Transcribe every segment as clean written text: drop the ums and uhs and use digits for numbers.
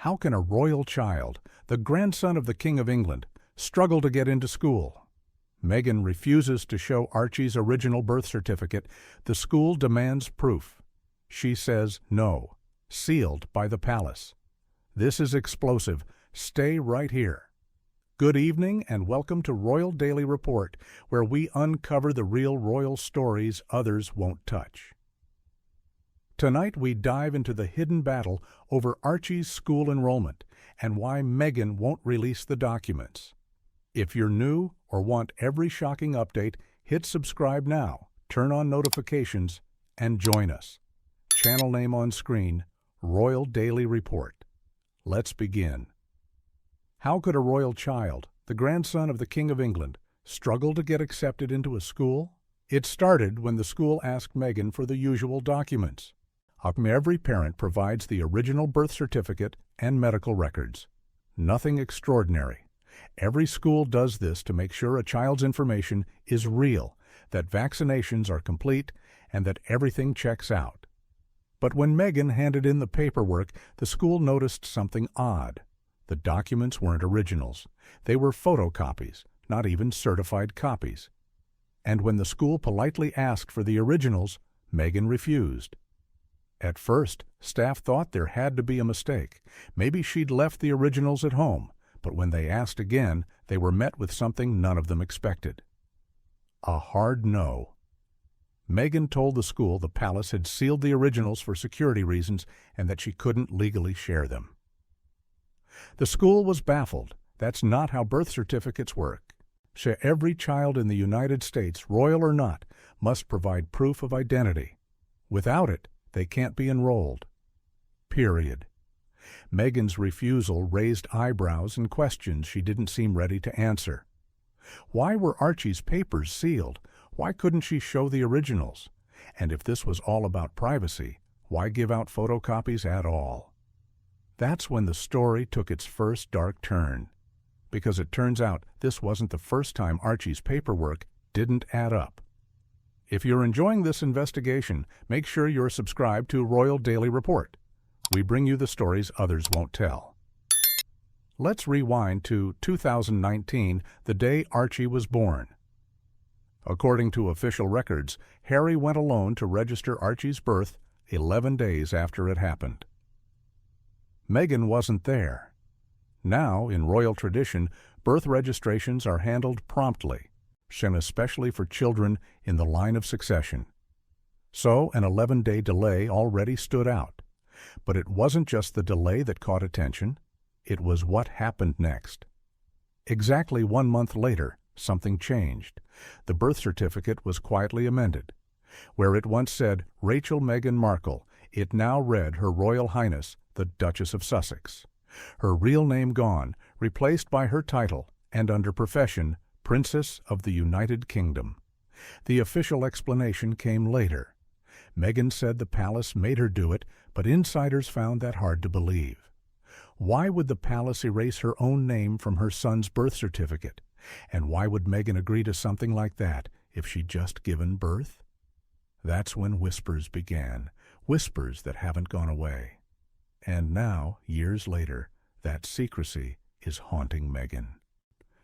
How can a royal child, the grandson of the King of England, struggle to get into school? Meghan refuses to show Archie's original birth certificate. The school demands proof. She says no, sealed by the palace. This is explosive. Stay right here. Good evening and welcome to Royal Daily Report, where we uncover the real royal stories others won't touch. Tonight we dive into the hidden battle over Archie's school enrollment and why Meghan won't release the documents. If you're new or want every shocking update, hit subscribe now, turn on notifications, and join us. Channel name on screen, Royal Daily Report. Let's begin. How could a royal child, the grandson of the King of England, struggle to get accepted into a school? It started when the school asked Meghan for the usual documents. Every parent provides the original birth certificate and medical records. Nothing extraordinary. Every school does this to make sure a child's information is real, that vaccinations are complete, and that everything checks out. But when Meghan handed in the paperwork, the school noticed something odd. The documents weren't originals. They were photocopies, not even certified copies. And when the school politely asked for the originals, Meghan refused. At first, staff thought there had to be a mistake. Maybe she'd left the originals at home, but when they asked again, they were met with something none of them expected. A hard no. Meghan told the school the palace had sealed the originals for security reasons and that she couldn't legally share them. The school was baffled. That's not how birth certificates work. Every child in the United States, royal or not, must provide proof of identity. Without it, they can't be enrolled. Period. Meghan's refusal raised eyebrows and questions she didn't seem ready to answer. Why were Archie's papers sealed? Why couldn't she show the originals? And if this was all about privacy, why give out photocopies at all? That's when the story took its first dark turn. Because it turns out this wasn't the first time Archie's paperwork didn't add up. If you're enjoying this investigation, make sure you're subscribed to Royal Daily Report. We bring you the stories others won't tell. Let's rewind to 2019, the day Archie was born. According to official records, Harry went alone to register Archie's birth 11 days after it happened. Meghan wasn't there. Now, in royal tradition, birth registrations are handled promptly, and especially for children in the line of succession. So an 11-day delay already stood out. But it wasn't just the delay that caught attention. It was what happened next. Exactly 1 month later, something changed. The birth certificate was quietly amended. Where it once said Rachel Meghan Markle, it now read Her Royal Highness, the Duchess of Sussex. Her real name gone, replaced by her title, and under profession, Princess of the United Kingdom. The official explanation came later. Meghan said the palace made her do it, but insiders found that hard to believe. Why would the palace erase her own name from her son's birth certificate? And why would Meghan agree to something like that if she'd just given birth? That's when whispers began, whispers that haven't gone away. And now, years later, that secrecy is haunting Meghan.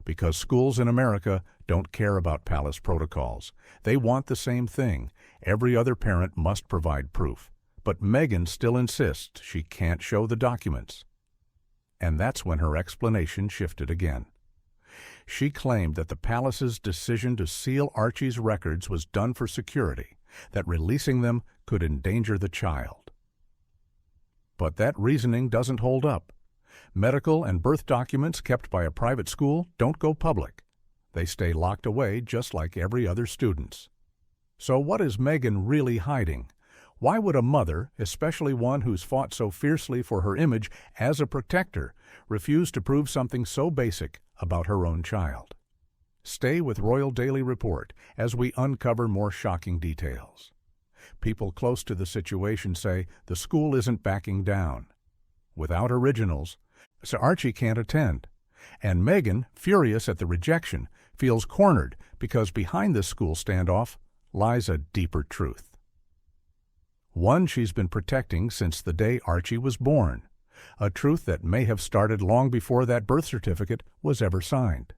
Because schools in America don't care about palace protocols. They want the same thing. Every other parent must provide proof. But Meghan still insists she can't show the documents. And that's when her explanation shifted again. She claimed that the palace's decision to seal Archie's records was done for security, that releasing them could endanger the child. But that reasoning doesn't hold up. Medical and birth documents kept by a private school don't go public. They stay locked away just like every other student's. So what is Meghan really hiding? Why would a mother, especially one who's fought so fiercely for her image as a protector, refuse to prove something so basic about her own child? Stay with Royal Daily Report as we uncover more shocking details. People close to the situation say the school isn't backing down. Without originals, so Archie can't attend. And Meghan, furious at the rejection, feels cornered because behind this school standoff lies a deeper truth. One she's been protecting since the day Archie was born. a truth that may have started long before that birth certificate was ever signed.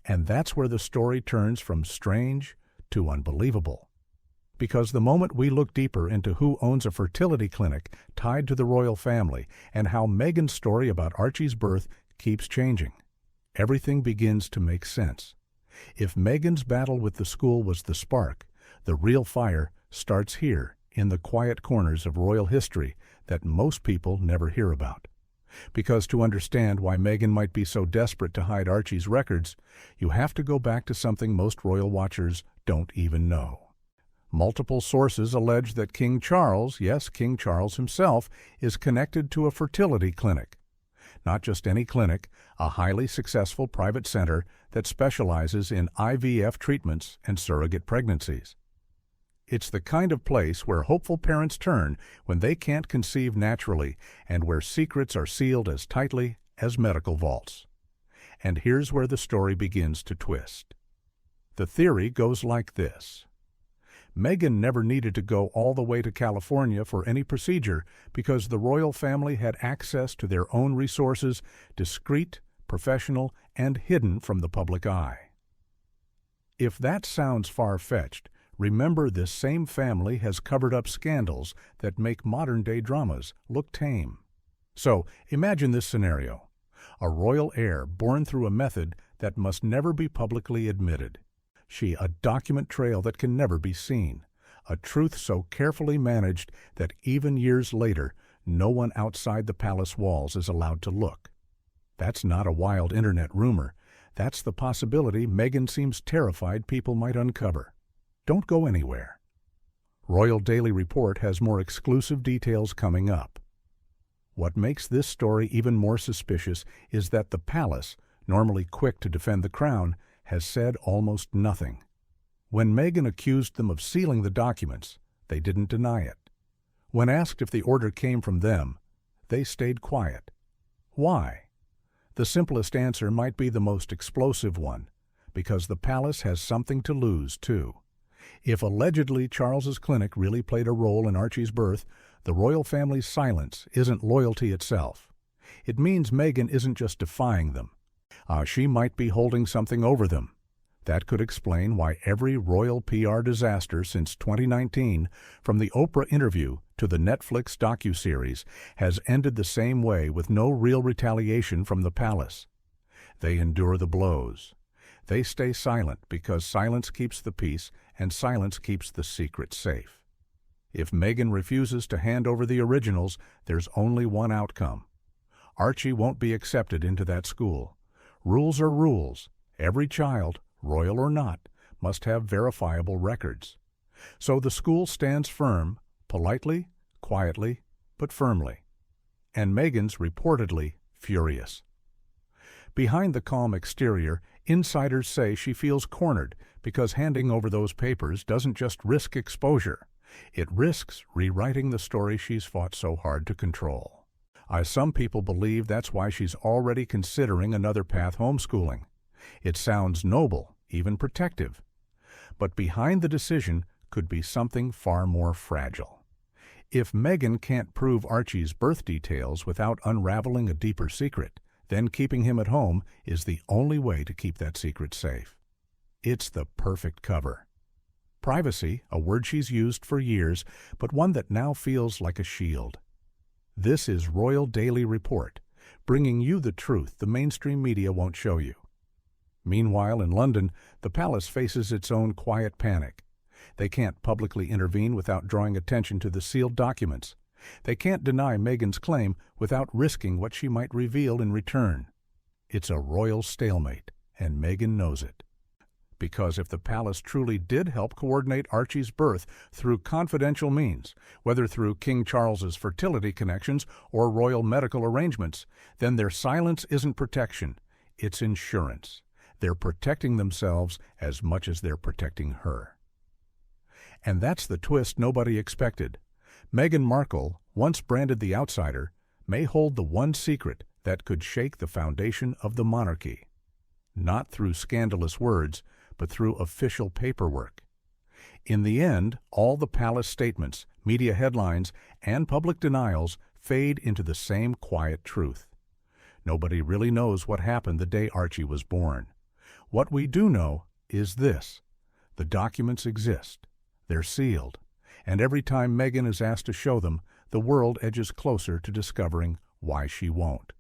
And that's where the story turns from strange to unbelievable. Because the moment we look deeper into who owns a fertility clinic tied to the royal family and how Meghan's story about Archie's birth keeps changing, everything begins to make sense. If Meghan's battle with the school was the spark, the real fire starts here in the quiet corners of royal history that most people never hear about. Because to understand why Meghan might be so desperate to hide Archie's records, you have to go back to something most royal watchers don't even know. Multiple sources allege that King Charles, yes, King Charles himself, is connected to a fertility clinic. Not just any clinic, a highly successful private center that specializes in IVF treatments and surrogate pregnancies. It's the kind of place where hopeful parents turn when they can't conceive naturally and where secrets are sealed as tightly as medical vaults. And here's where the story begins to twist. The theory goes like this. Meghan never needed to go all the way to California for any procedure because the royal family had access to their own resources, discreet, professional, and hidden from the public eye. If that sounds far-fetched, remember this same family has covered up scandals that make modern-day dramas look tame. So, imagine this scenario. A royal heir born through a method that must never be publicly admitted. She a document trail that can never be seen. A truth so carefully managed that even years later, no one outside the palace walls is allowed to look. That's not a wild internet rumor. That's the possibility Meghan seems terrified people might uncover. Don't go anywhere. Royal Daily Report has more exclusive details coming up. What makes this story even more suspicious is that the palace, normally quick to defend the crown, has said almost nothing. When Meghan accused them of sealing the documents, they didn't deny it. When asked if the order came from them, they stayed quiet. Why? The simplest answer might be the most explosive one, because the palace has something to lose, too. If allegedly Charles's clinic really played a role in Archie's birth, the royal family's silence isn't loyalty itself. It means Meghan isn't just defying them. She might be holding something over them. That could explain why every royal PR disaster since 2019, from the Oprah interview to the Netflix docuseries, has ended the same way with no real retaliation from the palace. They endure the blows. They stay silent because silence keeps the peace and silence keeps the secret safe. If Meghan refuses to hand over the originals, there's only one outcome. Archie won't be accepted into that school. Rules are rules. Every child, royal or not, must have verifiable records. So the school stands firm, politely, quietly, but firmly. And Meghan's reportedly furious. Behind the calm exterior, insiders say she feels cornered because handing over those papers doesn't just risk exposure. It risks rewriting the story she's fought so hard to control. Some people believe that's why she's already considering another path homeschooling. It sounds noble, even protective. But behind the decision could be something far more fragile. If Meghan can't prove Archie's birth details without unraveling a deeper secret, then keeping him at home is the only way to keep that secret safe. It's the perfect cover. Privacy, a word she's used for years, but one that now feels like a shield. This is Royal Daily Report, bringing you the truth the mainstream media won't show you. Meanwhile, in London, the palace faces its own quiet panic. They can't publicly intervene without drawing attention to the sealed documents. They can't deny Meghan's claim without risking what she might reveal in return. It's a royal stalemate, and Meghan knows it. Because if the palace truly did help coordinate Archie's birth through confidential means, whether through King Charles's fertility connections or royal medical arrangements, then their silence isn't protection, it's insurance. They're protecting themselves as much as they're protecting her. And that's the twist nobody expected. Meghan Markle, once branded the outsider, may hold the one secret that could shake the foundation of the monarchy. Not through scandalous words, but through official paperwork. In the end, all the palace statements, media headlines, and public denials fade into the same quiet truth. Nobody really knows what happened the day Archie was born. What we do know is this: the documents exist, they're sealed, and every time Meghan is asked to show them, the world edges closer to discovering why she won't.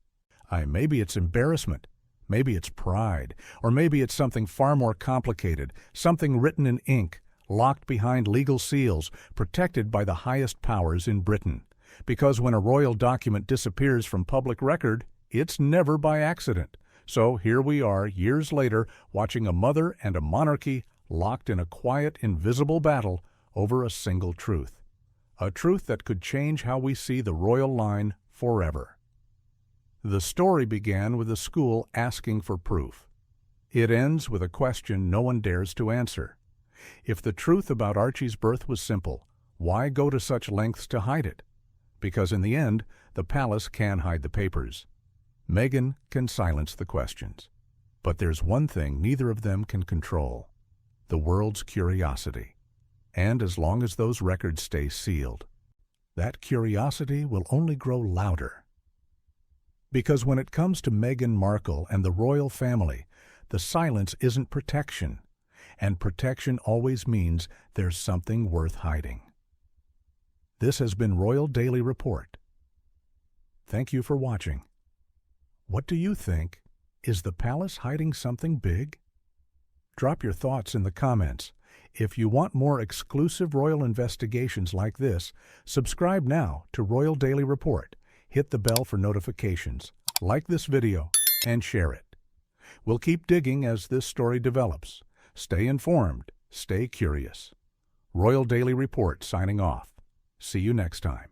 Maybe it's embarrassment, maybe it's pride, or maybe it's something far more complicated, something written in ink, locked behind legal seals, protected by the highest powers in Britain. Because when a royal document disappears from public record, it's never by accident. So here we are, years later, watching a mother and a monarchy locked in a quiet, invisible battle over a single truth. A truth that could change how we see the royal line forever. The story began with the school asking for proof. It ends with a question no one dares to answer. If the truth about Archie's birth was simple, why go to such lengths to hide it? Because in the end, the palace can hide the papers. Meghan can silence the questions. But there's one thing neither of them can control: the world's curiosity. And as long as those records stay sealed, that curiosity will only grow louder. Because when it comes to Meghan Markle and the royal family, the silence isn't protection, and protection always means there's something worth hiding. This has been Royal Daily Report. Thank you for watching. What do you think? Is the palace hiding something big? Drop your thoughts in the comments. If you want more exclusive royal investigations like this, subscribe now to Royal Daily Report. Hit the bell for notifications, like this video, and share it. We'll keep digging as this story develops. Stay informed, stay curious. Royal Daily Report signing off. See you next time.